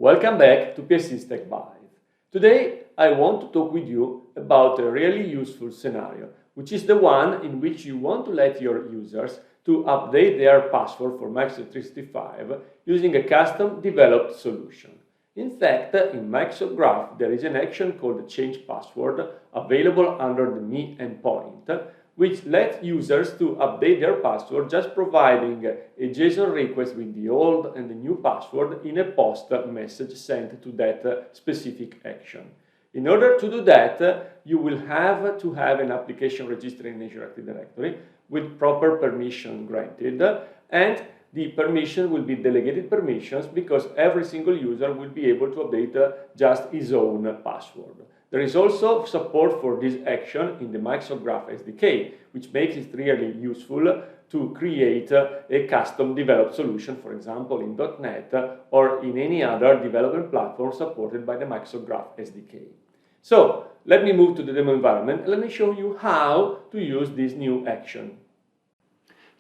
Welcome back to PSC Tech Byte. Today I want to talk with you about a really useful scenario, which is the one in which you want to let your users to update their password for Microsoft 365 using a custom developed solution. In fact, in Microsoft Graph there is an action called Change Password available under the Me endpoint, which lets users to update their password just providing a JSON request with the old and the new password in a post message sent to that specific action. In order to do that, you will have to have an application registered in Azure Active Directory with proper permission granted, and the permission will be delegated permissions because every single user will be able to update just his own password. There is also support for this action in the Microsoft Graph SDK, which makes it really useful to create a custom developed solution, for example, in .NET or in any other development platform supported by the Microsoft Graph SDK. So, let me move to the demo environment and let me show you how to use this new action.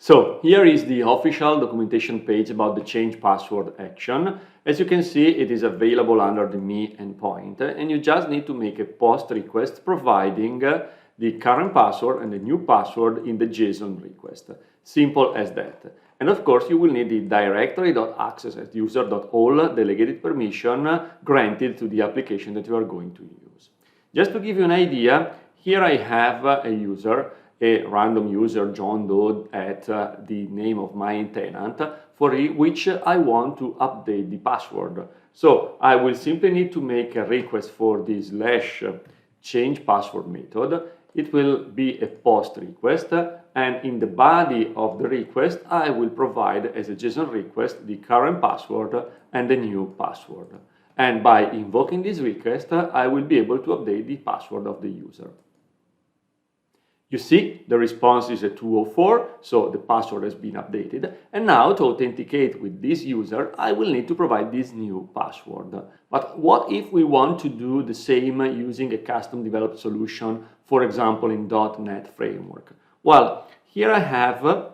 So, here is the official documentation page about the change password action. As you can see, it is available under the Me endpoint, and you just need to make a post request providing the current password and the new password in the JSON request. Simple as that. And of course, you will need the directory.access@user.all delegated permission granted to the application that you are going to use. Just to give you an idea, here I have a user, a random user, John Doe, at the name of my tenant, for which I want to update the password. So I will simply need to make a request for the /change password method. It will be a post request, and in the body of the request, I will provide as a JSON request the current password and the new password. And by invoking this request, I will be able to update the password of the user. You see, the response is a 204, so the password has been updated. And now, to authenticate with this user, I will need to provide this new password. But what if we want to do the same using a custom developed solution, for example, in .NET Framework? Well, here I have a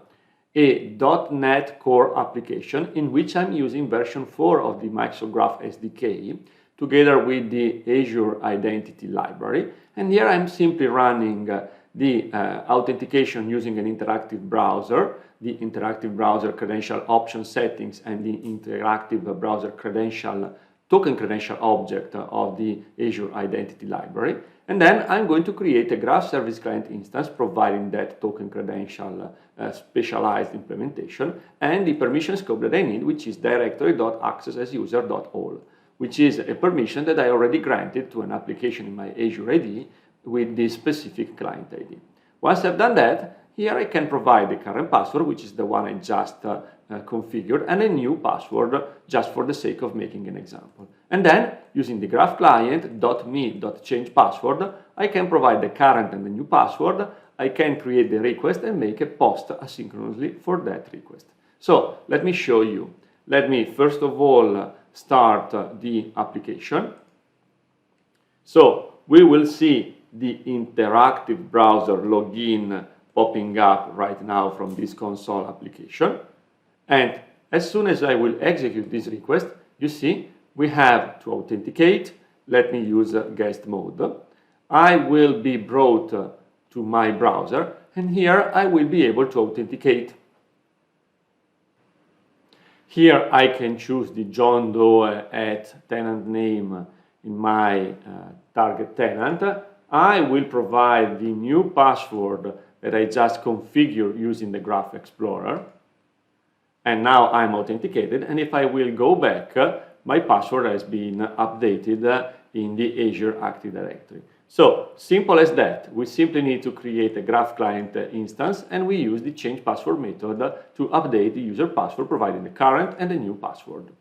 .NET Core application in which I'm using version 4 of the Microsoft Graph SDK, together with the Azure Identity Library. And here I'm simply running the authentication using an interactive browser, the interactive browser credential option settings, and the interactive browser token credential object of the Azure Identity Library. And then I'm going to create a Graph Service Client instance providing that token credential specialized implementation and the permission scope that I need, which is directory.access@user.all, which is a permission that I already granted to an application in my Azure AD with this specific client ID. Once I've done that, here I can provide the current password, which is the one I just configured, and a new password just for the sake of making an example. And then, using the graph client.me.changePassword, I can provide the current and the new password. I can create the request and make a post asynchronously for that request. So, let me show you. Let me first of all start the application. So, we will see the interactive browser login popping up right now from this console application. And as soon as I will execute this request, you see we have to authenticate. Let me use guest mode. I will be brought to my browser, and here I will be able to authenticate. Here I can choose the John Doe at tenant name in my target tenant. I will provide the new password that I just configured using the Graph Explorer. And now I'm authenticated, and if I will go back, my password has been updated in the Azure Active Directory. So, simple as that. We simply need to create a Graph Client instance, and we use the change password method to update the user password, providing the current and the new password.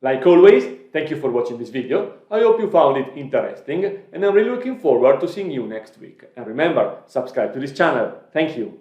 Like always, thank you for watching this video. I hope you found it interesting, and I'm really looking forward to seeing you next week. And remember, subscribe to this channel. Thank you.